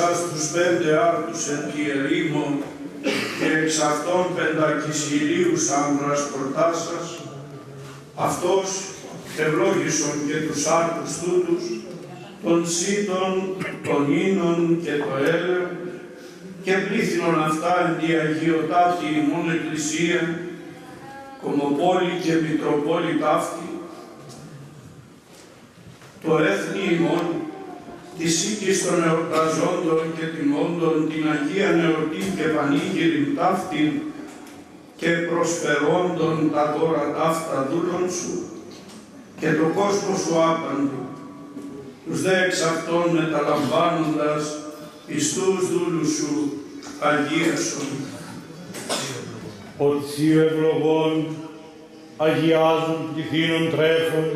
εσάς τους 5 άρτους εν τη ερήμο και εξ αυτών 500 άνδρας προτάσας, αυτός ευλόγησον και τους άρτους τούτους, των σύτων, των ίνων και το έλεο, και πλήθυνον αυτά εν τη Αγιωτάτη ημών Εκκλησία, Κομοπόλη και Μητροπόλη ταύτη, το έθνη ημών, της οίκης των εορταζόντων και τιμώντων την Αγία Εορτήν και Πανήγυριν ταύτην και προσφερόντων τα δώρα ταύτα δούλων σου και το κόσμο σου άπαντου, τους δε εξ αυτών μεταλαμβάνοντας πιστούς δούλους σου αγίασον. Ότι σοι ευλογών αγιάζουν πληθύνων τρέφων,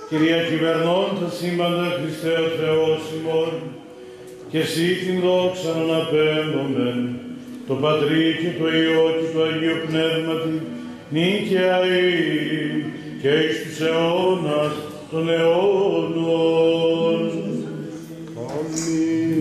κυριακυβερνών τα σύμπαντα Χριστέ ο Θεός ημών, και εσύ την δόξα αναπέμπομεν, το Πατρί και το Υιό και το Αγίο Πνεύματι, νυν και αεί και εις τους αιώνας των αιώνων. Αμήν.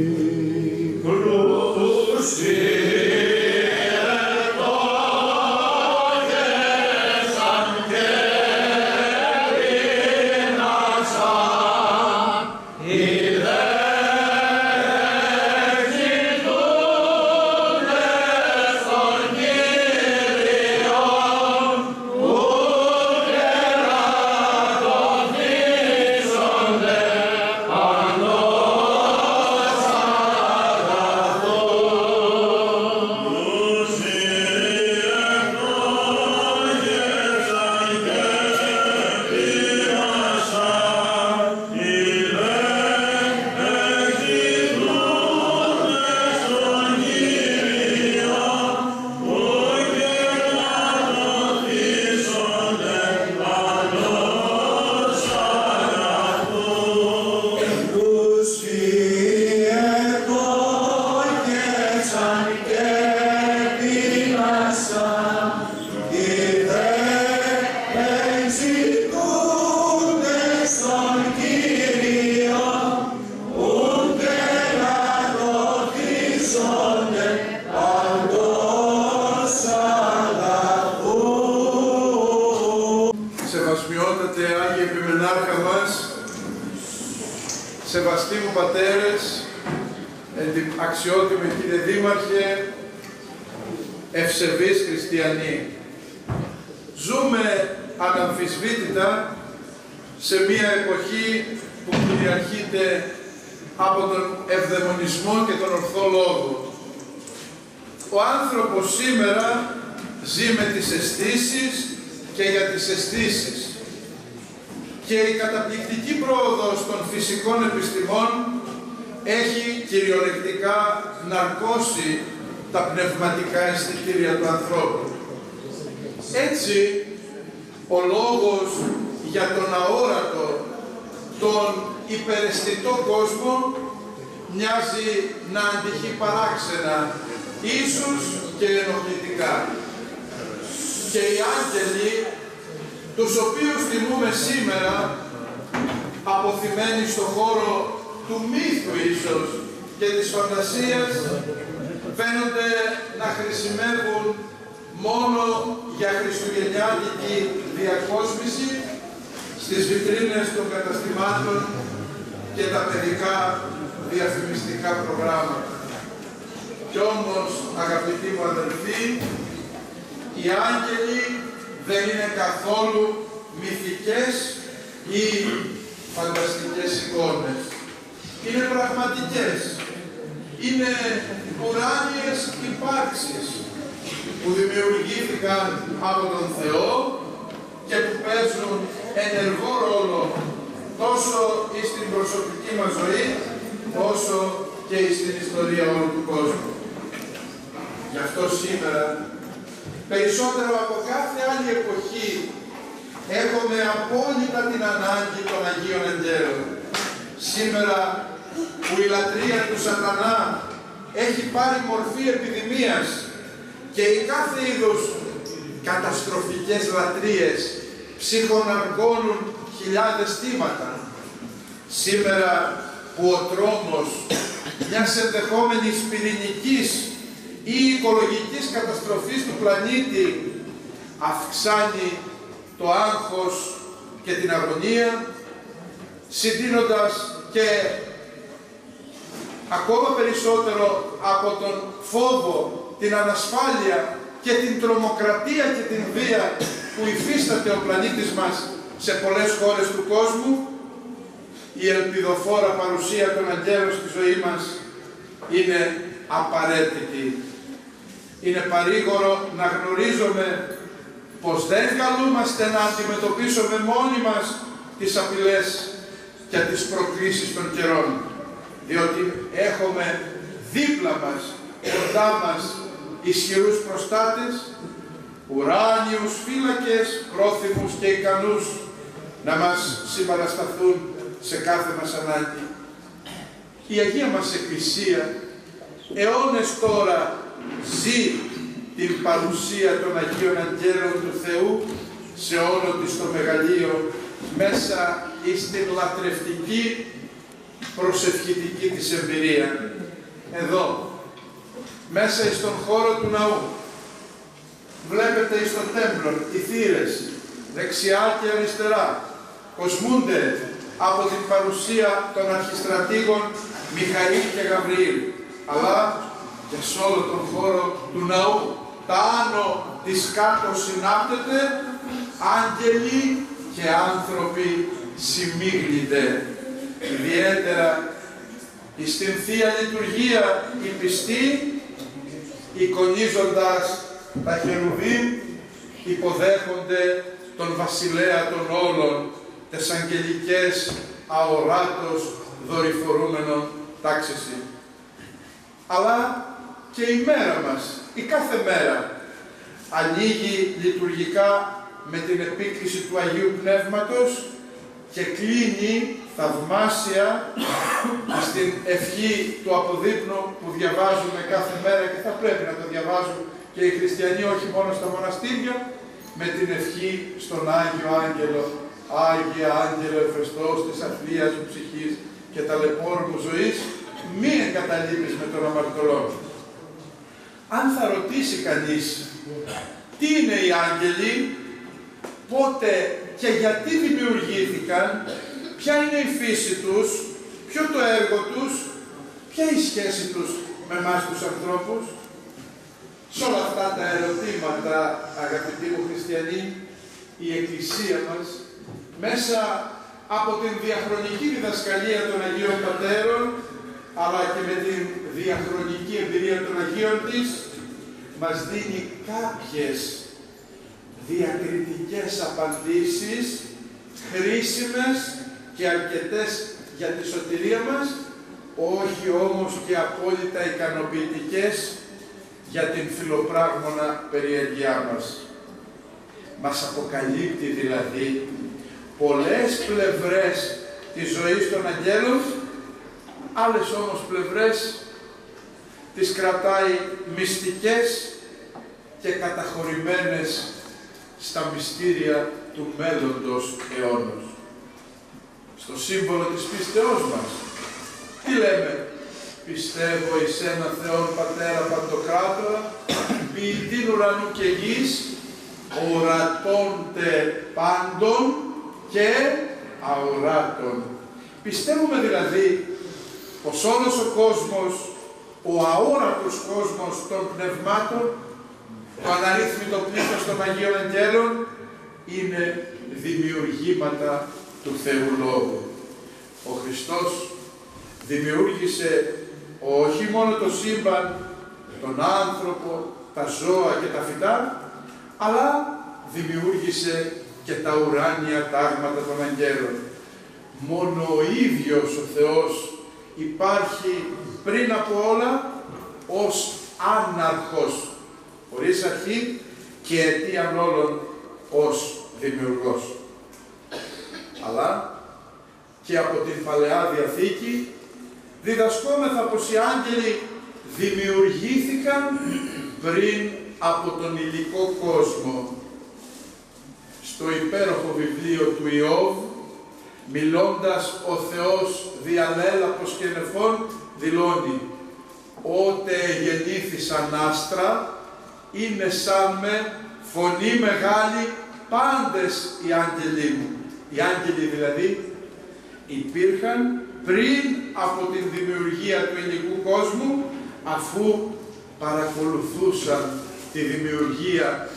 Σεβαστοί μου πατέρες, αξιότιμοι κύριε Δήμαρχε, ευσεβείς χριστιανοί. Ζούμε αναμφισβήτητα σε μία εποχή που κυριαρχείται από τον ευδαιμονισμό και τον ορθό λόγο. Ο άνθρωπος σήμερα ζει με τις αισθήσεις και για τις αισθήσεις. Και η καταπληκτική πρόοδος των φυσικών επιστημών έχει κυριολεκτικά ναρκώσει τα πνευματικά αισθητήρια του ανθρώπου. Έτσι, ο λόγος για τον αόρατο, τον υπεραισθητό κόσμο μοιάζει να αντυχεί παράξενα, ίσως και ενοχλητικά. Και οι άγγελοι, τους οποίους τιμούμε σήμερα, αποθυμένοι στο χώρο του μύθου ίσως και της φαντασίας, φαίνονται να χρησιμεύουν μόνο για χριστουγεννιάτικη διακόσμηση στις βιτρίνες των καταστημάτων και τα παιδικά διαφημιστικά προγράμματα. Κι όμως, αγαπητοί μου αδελφοί, οι άγγελοι δεν είναι καθόλου μυθικές ή φανταστικές εικόνες. Είναι πραγματικές. Είναι ουράνιες υπάρξεις που δημιουργήθηκαν από τον Θεό και που παίζουν ενεργό ρόλο τόσο στην προσωπική μας ζωή, όσο και στην ιστορία όλου του κόσμου. Γι' αυτό σήμερα, περισσότερο από κάθε άλλη εποχή, έχουμε απόλυτα την ανάγκη των Αγίων Αγγέλων. Σήμερα που η λατρεία του σατανά έχει πάρει μορφή επιδημίας και οι κάθε είδους καταστροφικές λατρείες ψυχοναργώνουν χιλιάδες θύματα. Σήμερα που ο τρόμος μιας ενδεχόμενης πυρηνικής ή οικολογικής καταστροφής του πλανήτη αυξάνει το άγχος και την αγωνία, συντείνοντας και ακόμα περισσότερο από τον φόβο, την ανασφάλεια και την τρομοκρατία και την βία που υφίσταται ο πλανήτης μας σε πολλές χώρες του κόσμου, η ελπιδοφόρα παρουσία των αγγέλων στη ζωή μας είναι απαραίτητη. Είναι παρήγορο να γνωρίζουμε πως δεν καλούμαστε να αντιμετωπίσουμε μόνοι μας τις απειλές και τις προκλήσεις των καιρών, διότι έχουμε δίπλα μας, κοντά μας, ισχυρούς προστάτες, ουράνιους φύλακες, πρόθυμους και ικανούς να μας συμπαρασταθούν σε κάθε μας ανάγκη. Η Αγία μας Εκκλησία αιώνες τώρα ζει την παρουσία των Αγίων Αγγέλων του Θεού σε όλο της το μεγαλείο, μέσα στην λατρευτική προσευχητική της εμπειρία. Εδώ, μέσα στον χώρο του ναού, βλέπετε στο τέμπλο οι θύρες δεξιά και αριστερά κοσμούνται από την παρουσία των αρχιστρατήγων Μιχαήλ και Γαβριήλ, αλλά και σε όλο τον χώρο του ναού, τα άνω της κάτω συνάπτεται, άγγελοι και άνθρωποι συμμίγνυνται. Ιδιαίτερα στην Θεία Λειτουργία οι πιστοί, εικονίζοντας τα χερουβίμ, υποδέχονται τον βασιλέα των όλων, τις αγγελικές αοράτος δορυφορούμενων τάξεσι. Αλλά και η μέρα μας, η κάθε μέρα, ανοίγει λειτουργικά με την επίκληση του Αγίου Πνεύματος και κλείνει θαυμάσια στην ευχή του αποδείπνου που διαβάζουμε κάθε μέρα και θα πρέπει να το διαβάζουν και οι χριστιανοί όχι μόνο στα μοναστήρια, με την ευχή στον Άγιο Άγγελο, Άγιε Άγγελο Εφεστός της αθλίας μου ψυχής και ταλαιπώρου μου ζωής, μη εγκαταλείπεις με τον αμαρτωλό. Αν θα ρωτήσει κανείς τι είναι οι άγγελοι, πότε και γιατί δημιουργήθηκαν, ποια είναι η φύση τους, ποιο το έργο τους, ποια η σχέση τους με εμάς τους ανθρώπους, σε όλα αυτά τα ερωτήματα, αγαπητοί μου χριστιανοί, η Εκκλησία μας, μέσα από την διαχρονική διδασκαλία των Αγίων Πατέρων, αλλά και με την διαχρονική εμπειρία των Αγίων της, μας δίνει κάποιες διακριτικές απαντήσεις, χρήσιμες και αρκετές για τη σωτηρία μας, όχι όμως και απόλυτα ικανοποιητικές για την φιλοπράγμονα περιέργειά μας. Μας αποκαλύπτει δηλαδή πολλές πλευρές της ζωής των αγγέλων, άλλες όμως πλευρές τις κρατάει μυστικές και καταχωρημένες στα μυστήρια του μέλλοντος αιώνος. Στο σύμβολο της πίστεώς μας, τι λέμε? Πιστεύω εις ένα Θεόν Πατέρα Παντοκράτορα, ποιητήν ουρανού και γης, ορατώντε πάντων και αοράτων. Πιστεύουμε δηλαδή πως όλος ο κόσμος, ο αόρατος κόσμος των πνευμάτων, το αναρρύθμιτο πλήθος των Αγίων Αγγέλων, είναι δημιουργήματα του Θεού Λόγου. Ο Χριστός δημιούργησε όχι μόνο το σύμπαν, τον άνθρωπο, τα ζώα και τα φυτά, αλλά δημιούργησε και τα ουράνια τάγματα των αγγέλων. Μόνο ο ίδιος ο Θεός υπάρχει πριν από όλα ως άναρχος, χωρίς αρχή και αιτίαν όλων ως δημιουργός. Αλλά και από την Παλαιά Διαθήκη διδασκόμεθα πως οι άγγελοι δημιουργήθηκαν πριν από τον υλικό κόσμο. Στο υπέροχο βιβλίο του Ιώβ Μιλώντας ο Θεός διαλέλαπος και νεφών δηλώνει «Ότε γεννήθησαν άστρα, είναι σαν με φωνή μεγάλη πάντες οι άγγελοι μου». Οι άγγελοι δηλαδή υπήρχαν πριν από την δημιουργία του υλικού κόσμου, αφού παρακολουθούσαν τη δημιουργία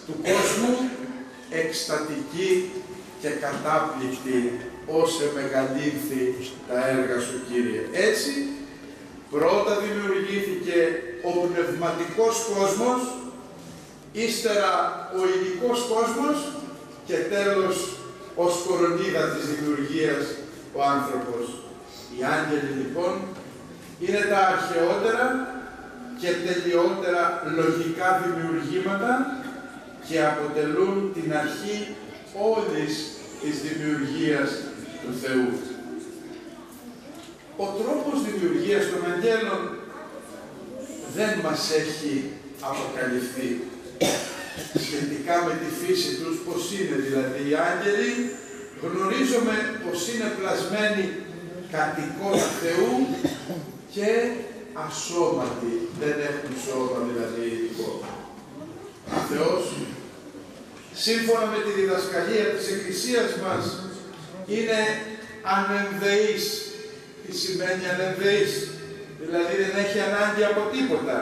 του κόσμου εκστατική και κατάπληκτη, όσε μεγαλύνθη τα έργα σου, Κύριε. Έτσι, πρώτα δημιουργήθηκε ο πνευματικός κόσμος, ύστερα ο υλικός κόσμος και τέλος ως κορονίδα της δημιουργίας ο άνθρωπος. Οι άγγελοι λοιπόν είναι τα αρχαιότερα και τελειότερα λογικά δημιουργήματα και αποτελούν την αρχή όλης της δημιουργίας του Θεού. Ο τρόπος δημιουργίας των αγγέλων δεν μας έχει αποκαλυφθεί. Σχετικά με τη φύση τους, πώς είναι δηλαδή οι άγγελοι, γνωρίζουμε πως είναι πλασμένοι κατοικώς του Θεού και ασώματοι, δεν έχουν σώμα δηλαδή ειδικό. Ο Θεός, σύμφωνα με τη διδασκαλία της Εκκλησίας μας, είναι ανενδεής. Τι σημαίνει ανενδεής? Δηλαδή δεν έχει ανάγκη από τίποτα.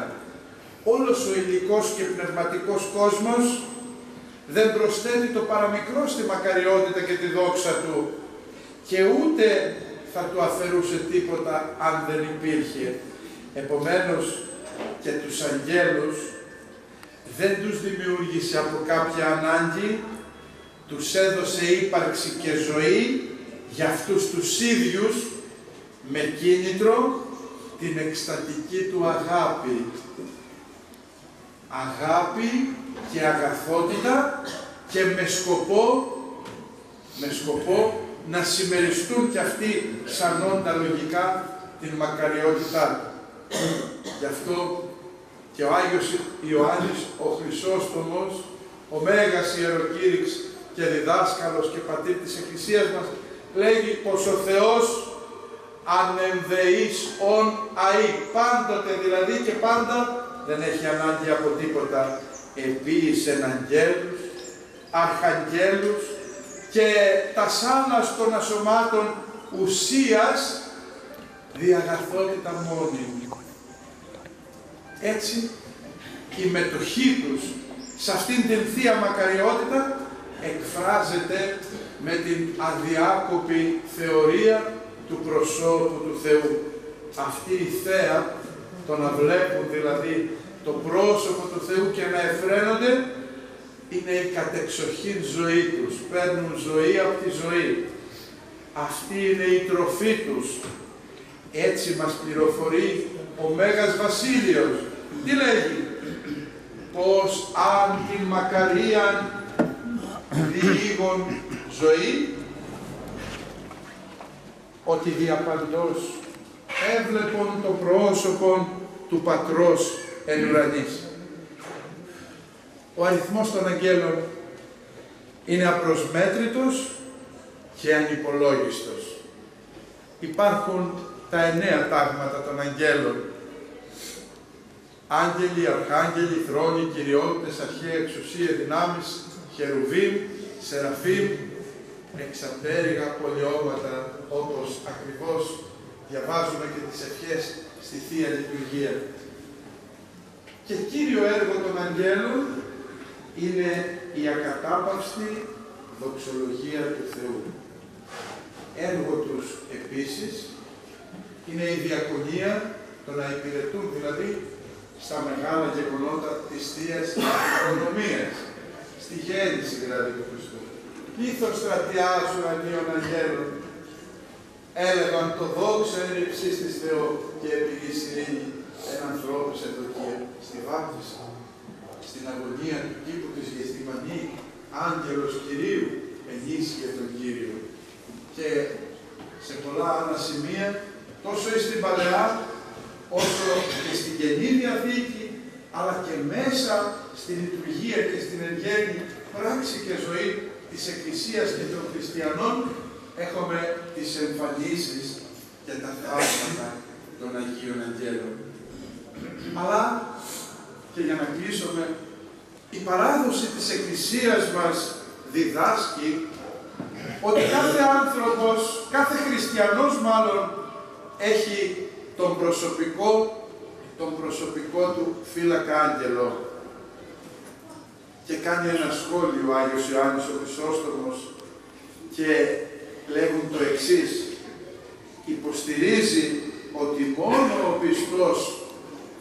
Όλος ο υλικός και πνευματικός κόσμος δεν προσθέτει το παραμικρό στη μακαριότητα και τη δόξα του και ούτε θα του αφαιρούσε τίποτα αν δεν υπήρχε. Επομένως και τους αγγέλους δεν τους δημιούργησε από κάποια ανάγκη, τους έδωσε ύπαρξη και ζωή για αυτούς τους ίδιους με κίνητρο την εκστατική του αγάπη. Αγάπη και αγαθότητα και με σκοπό να συμμεριστούν κι αυτοί σαν όντα λογικά την μακαριότητά. Γι' αυτό και ο Άγιος Ιωάννης ο Χρυσόστομος, ο Μέγας Ιεροκήρυξ και διδάσκαλος και πατήρ της Εκκλησίας μας, λέγει πως ο Θεός ανενδεής ον αεί, πάντοτε δηλαδή και πάντα δεν έχει ανάγκη από τίποτα. Επίησεν αγγέλους, αρχαγγέλους και τα σάνας των ασωμάτων ουσίας διαγαθότητα μόνη. Έτσι, η μετοχή τους σε αυτήν την Θεία Μακαριότητα εκφράζεται με την αδιάκοπη θεωρία του προσώπου του Θεού. Αυτή η θέα, το να βλέπουν δηλαδή το πρόσωπο του Θεού και να εφραίνονται, είναι η κατεξοχήν ζωή τους. Παίρνουν ζωή από τη ζωή. Αυτή είναι η τροφή τους. Έτσι μας πληροφορεί ο Μέγας Βασίλειος. Τι λέγει? Πως αν την μακαρίαν λίγον ζωή, ότι διαπαντός έβλεπον το πρόσωπο του Πατρός εν ουρανής. Ο αριθμός των αγγέλων είναι απροσμέτρητος και ανυπολόγιστος. Υπάρχουν τα 9 τάγματα των αγγέλων. Άγγελοι, αρχάγγελοι, θρόνοι, κυριότητες, αρχαία, εξουσία, δυνάμεις, χερουβίμ, σεραφίμ, εξαπτέρυγα πολιώματα, όπως ακριβώς διαβάζουμε και τις ευχές στη Θεία Λειτουργία. Και κύριο έργο των αγγέλων είναι η ακατάπαυστη δοξολογία του Θεού. Έργο τους επίσης είναι η διακονία, το να υπηρετούν δηλαδή στα μεγάλα γεγονότα της Θείας Οικονομίας, στη γέννηση δηλαδή του Χριστού. Πλήθος στρατιάς ουρανίων αγγέλων έλεγαν το δόξα εν υψής της Θεό και επιγής ειρήνη εν ανθρώπους ευδοκία. Στη βάπτιση, στην αγωνία του κήπου της Γεστημανή, άγγελος Κυρίου ενίσχυε τον Κύριο. Και σε πολλά άλλα σημεία, τόσο στην Παλαιά, όσο και στην Καινή Διαθήκη, αλλά και μέσα στη λειτουργία και στην εν γέννη πράξη και ζωή της Εκκλησίας και των χριστιανών, έχουμε τις εμφανίσεις και τα θαύματα των Αγίων Αγγέλων. Αλλά, και για να κλείσουμε, η παράδοση της Εκκλησίας μας διδάσκει ότι κάθε άνθρωπος, κάθε χριστιανός μάλλον, έχει τον προσωπικό του φύλακα άγγελο. Και κάνει ένα σχόλιο ο Άγιος Ιωάννης ο Χρυσόστομος και λέγουν το εξής: υποστηρίζει ότι μόνο ο πιστός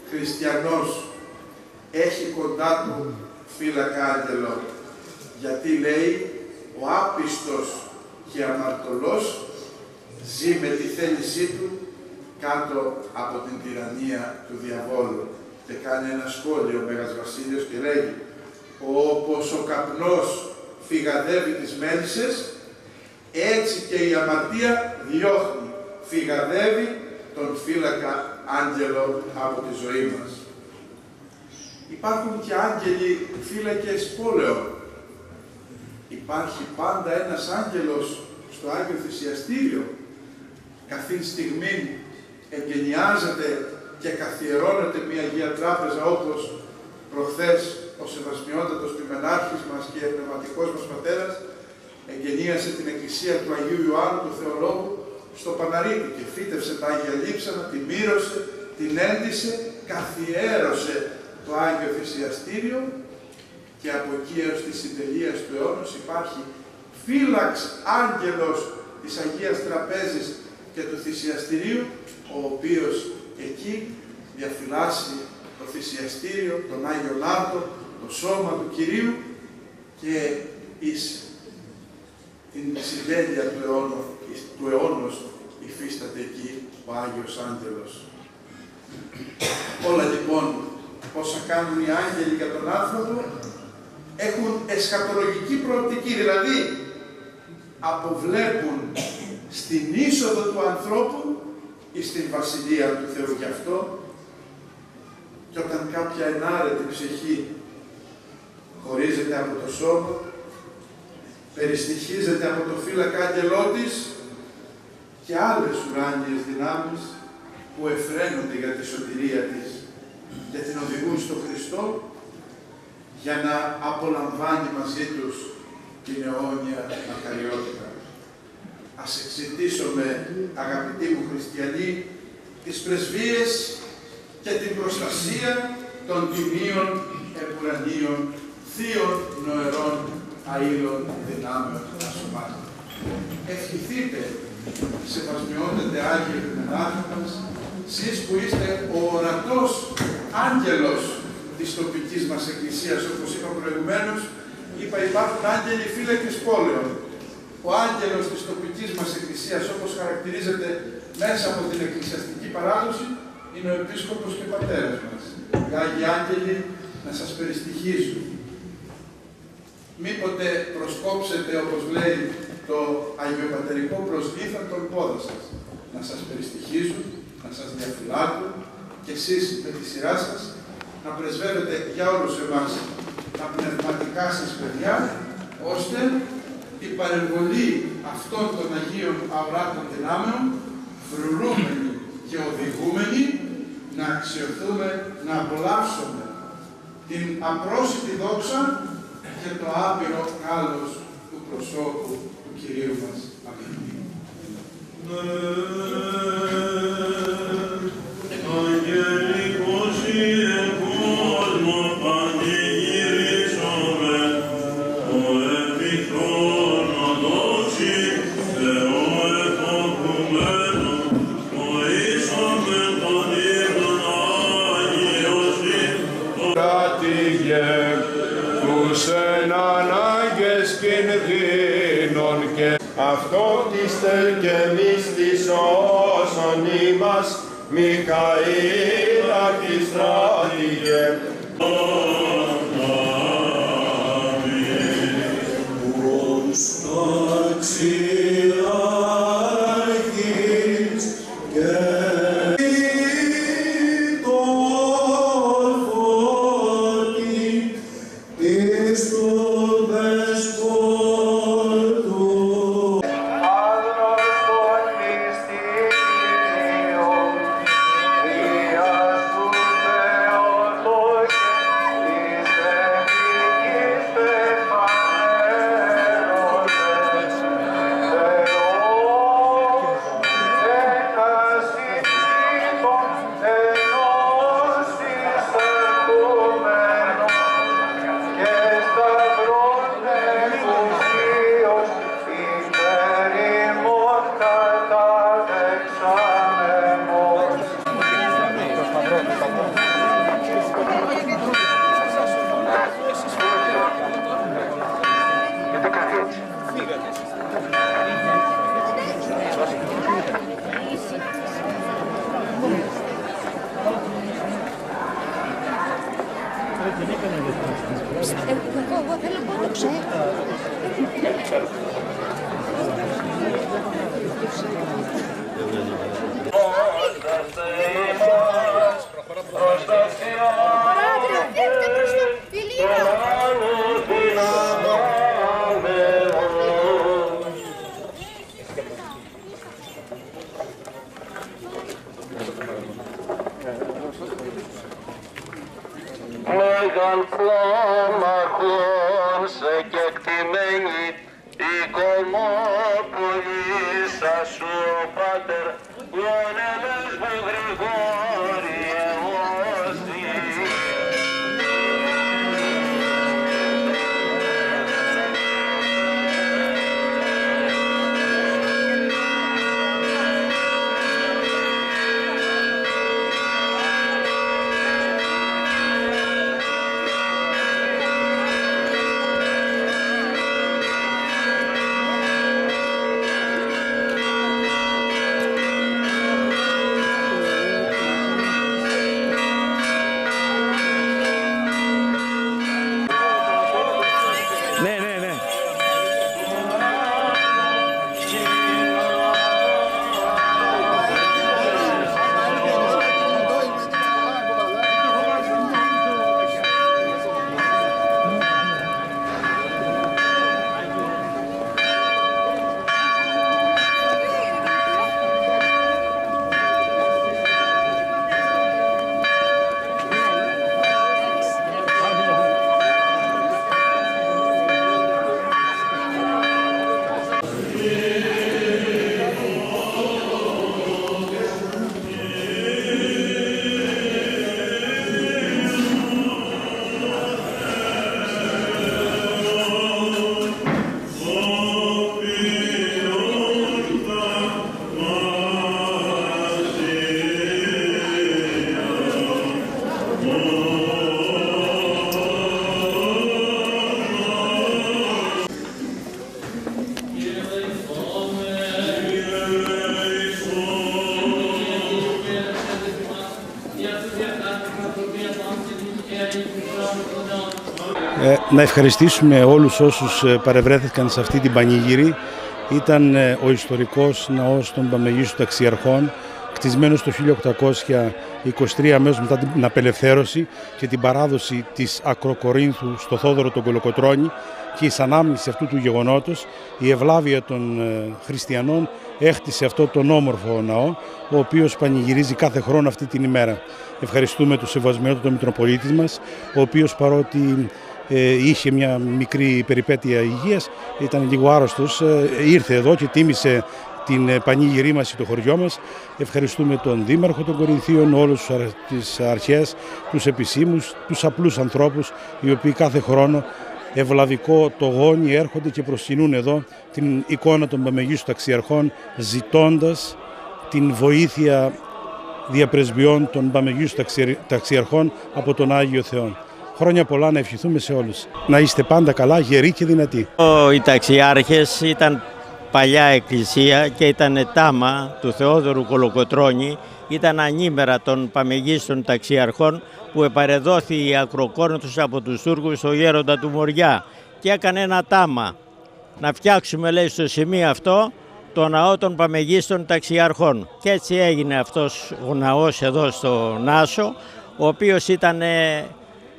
χριστιανός έχει κοντά του φύλακα άγγελο, γιατί λέει ο άπιστος και αμαρτωλός ζει με τη θέλησή του κάτω από την τυραννία του διαβόλου. Και κάνει ένα σχόλιο ο Μέγας Βασίλειος και λέγει: όπως ο καπνός φυγαδεύει τις μέλισσες, έτσι και η αμαρτία διώχνει, φυγαδεύει τον φύλακα άγγελο από τη ζωή μας. Υπάρχουν και άγγελοι φύλακες πόλεων. Υπάρχει πάντα ένας άγγελος στο Άγιο Θυσιαστήριο. Καθήν στιγμή εγκαινιάζεται και καθιερώνεται μια Αγία Τράπεζα, όπως προχθές ο Σεβασμιότατος Πλημενάρχης μας και πνευματικός μας πατέρας εγκαινίασε την εκκλησία του Αγίου Ιωάννου του Θεολόγου στο Παναρίτη και φύτευσε τα Άγια Λείψανα, την μύρωσε, την έντυσε, καθιέρωσε το Άγιο Θυσιαστήριο και από εκεί έως τη συντελεία του αιώνος υπάρχει φύλαξ άγγελος της Αγίας Τραπέζης και του Θυσιαστηρίου, ο οποίος εκεί διαφυλάσσει το θυσιαστήριο, τον Άγιον Άρτο, το σώμα του Κυρίου και εις την συντέλεια του αιώνος υφίσταται εκεί ο Άγιος Άγγελος. Όλα λοιπόν όσα κάνουν οι άγγελοι για τον άνθρωπο έχουν εσχατολογική προοπτική, δηλαδή αποβλέπουν στην είσοδο του ανθρώπου ή στην Βασιλεία του Θεού. Γι' αυτό και όταν κάποια ενάρετη ψυχή χωρίζεται από το σώμα, περιστοιχίζεται από το φύλακα άγγελό της και άλλες ουράνιες δυνάμεις που εφραίνονται για τη σωτηρία της και την οδηγούν στο Χριστό για να απολαμβάνει μαζί τους την αιώνια μακαριότητα. Ας εξητήσουμε, αγαπητοί μου χριστιανοί, τις πρεσβείες και την προστασία των τιμίων επουρανίων θείων νοερών αήλων δυνάμεων ασωμάτων. Ευχηθείτε, σεβασμιότατε Άγιοι Πνευμάτων μας, εσείς που είστε ο ορατός άγγελος της τοπικής μας εκκλησίας, όπως είπα προηγουμένως, υπάρχουν άγγελοι φύλακες πόλεων. Ο άγγελος της τοπικής μας εκκλησίας, όπως χαρακτηρίζεται μέσα από την εκκλησιαστική παράδοση, είναι ο Επίσκοπος και Πατέρας μας. Οι Άγιοι Άγγελοι να σας περιστοιχίζουν. Μήποτε προσκόψετε, όπως λέει το αγιοπατερικό προσλήθαν των πόδων σας, να σας περιστοιχίζουν, να σας διαφυλάκουν και εσείς με τη σειρά σας να πρεσβεύετε για όλους εμάς τα πνευματικά σας παιδιά, ώστε η παρεμβολή αυτών των Αγίων Αοράτων Δυνάμεων, φρουρούμενοι και οδηγούμενοι, να αξιωθούμε, να απολαύσουμε την απρόσιτη δόξα και το άπειρο κάλος του προσώπου του Κυρίου μας. Αμήν. Αυτό τίστε και εμείς της όσων ημάς, Μιχαήλ αρχιστράτηγε. Εις του δεσπότου Εγώ θέλω να το ξέρω. Μέγαν φλόμαχων σε κεκτημένη η κομμόπολισσα σου ο πάτερ Ιωνέλος μου Γρηγόριε Όστη. Να ευχαριστήσουμε όλους όσους παρευρέθηκαν σε αυτή την πανηγύρη. Ήταν ο ιστορικός ναός των Παμεγίστων Ταξιαρχών, κτισμένος το 1823, αμέσως μετά την απελευθέρωση και την παράδοση της Ακροκορίνθου στο Θόδωρο τον Κολοκοτρώνη, και εις ανάμνηση αυτού του γεγονότος η ευλάβεια των χριστιανών έχτισε αυτό τον όμορφο ναό, ο οποίος πανηγυρίζει κάθε χρόνο αυτή την ημέρα. Ευχαριστούμε τον Σεβασμιότατο Μητροπολίτη μας, ο οποίος παρότι είχε μια μικρή περιπέτεια υγείας, ήταν λίγο άρρωστος, ήρθε εδώ και τίμησε την πανηγυρή μας στο χωριό μας. Ευχαριστούμε τον Δήμαρχο των Κορινθίων, όλους τις αρχές, τους επισήμους, τους απλούς ανθρώπους, οι οποίοι κάθε χρόνο ευλαβικό το γόνι έρχονται και προσκυνούν εδώ την εικόνα των Παμεγίστων Ταξιαρχών, ζητώντας την βοήθεια διαπρεσβειών των Παμεγίστων Ταξιαρχών από τον Άγιο Θεό. Χρόνια πολλά να ευχηθούμε σε όλους. Να είστε πάντα καλά, γεροί και δυνατοί. Οι ταξιάρχες ήταν παλιά εκκλησία και ήταν τάμα του Θεόδωρου Κολοκοτρώνη, ήταν ανήμερα των Παμεγίστων Ταξιαρχών που επαρεδόθη η Ακροκόρινθος από τους Τούρκους στο γέροντα του Μοριά και έκανε ένα τάμα. Να φτιάξουμε, λέει, στο σημείο αυτό το ναό των Παμεγίστων Ταξιαρχών. Και έτσι έγινε αυτός ο ναός εδώ στο Νάσο, ο οποίος ήταν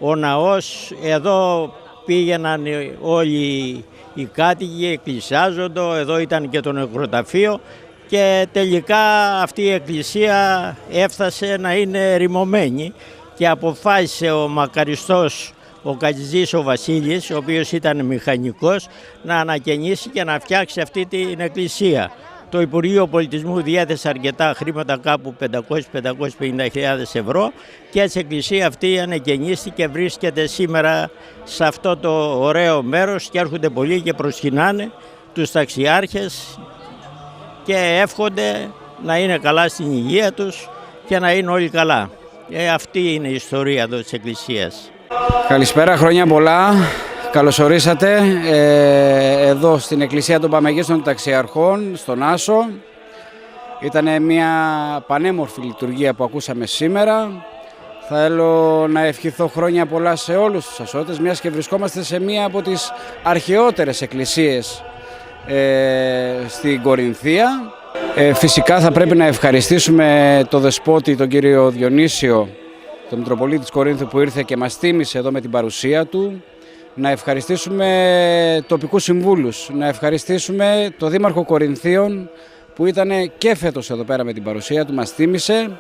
ο ναός, εδώ πήγαιναν όλοι οι κάτοικοι, εκκλησιάζονται, εδώ ήταν και το νεκροταφείο και τελικά αυτή η εκκλησία έφτασε να είναι ρημωμένη και αποφάσισε ο μακαριστός ο Κατζής ο Βασίλης, ο οποίος ήταν μηχανικός, να ανακαινήσει και να φτιάξει αυτή την εκκλησία. Το Υπουργείο Πολιτισμού διέθεσε αρκετά χρήματα, κάπου 500-550.000 ευρώ, και έτσι η εκκλησία αυτή ανακαινίστηκε και βρίσκεται σήμερα σε αυτό το ωραίο μέρος και έρχονται πολλοί και προσκυνάνε τους ταξιάρχες και εύχονται να είναι καλά στην υγεία τους και να είναι όλοι καλά. Αυτή είναι η ιστορία εδώ της εκκλησίας. Καλησπέρα, χρόνια πολλά. Καλώς ορίσατε εδώ στην Εκκλησία των Παμεγίστων Ταξιαρχών, στον Άσο. Ήταν μια πανέμορφη λειτουργία που ακούσαμε σήμερα. Θέλω να ευχηθώ χρόνια πολλά σε όλους τους ασώτες, μιας και βρισκόμαστε σε μία από τις αρχαιότερες εκκλησίες στην Κορινθία. Φυσικά θα πρέπει να ευχαριστήσουμε τον Δεσπότη, τον κύριο Διονύσιο, τον Μητροπολίτη της Κορίνθου, που ήρθε και μας τίμησε εδώ με την παρουσία του. Να ευχαριστήσουμε τοπικούς συμβούλους, να ευχαριστήσουμε τον Δήμαρχο Κορινθίων που ήταν και φέτος εδώ πέρα με την παρουσία του, μας τίμησε,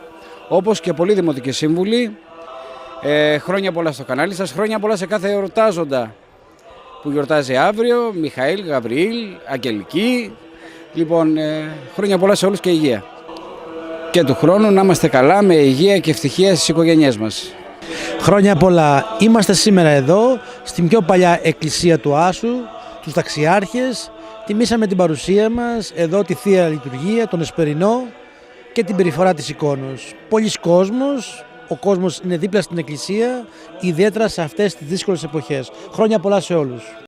όπως και πολλοί δημοτικοί σύμβουλοι. Χρόνια πολλά στο κανάλι σας, χρόνια πολλά σε κάθε εορτάζοντα που γιορτάζει αύριο, Μιχαήλ, Γαβριήλ, Αγγελική. Λοιπόν, χρόνια πολλά σε όλους και υγεία. Και του χρόνου να είμαστε καλά, με υγεία και ευτυχία στις οικογένειές μας. Χρόνια πολλά. Είμαστε σήμερα εδώ, στην πιο παλιά εκκλησία του Άσου, τους Ταξιάρχες. Τιμήσαμε την παρουσία μας, εδώ τη Θεία Λειτουργία, τον Εσπερινό και την περιφορά της εικόνος. Πολλοί κόσμος, ο κόσμος είναι δίπλα στην εκκλησία, ιδιαίτερα σε αυτές τις δύσκολες εποχές. Χρόνια πολλά σε όλους.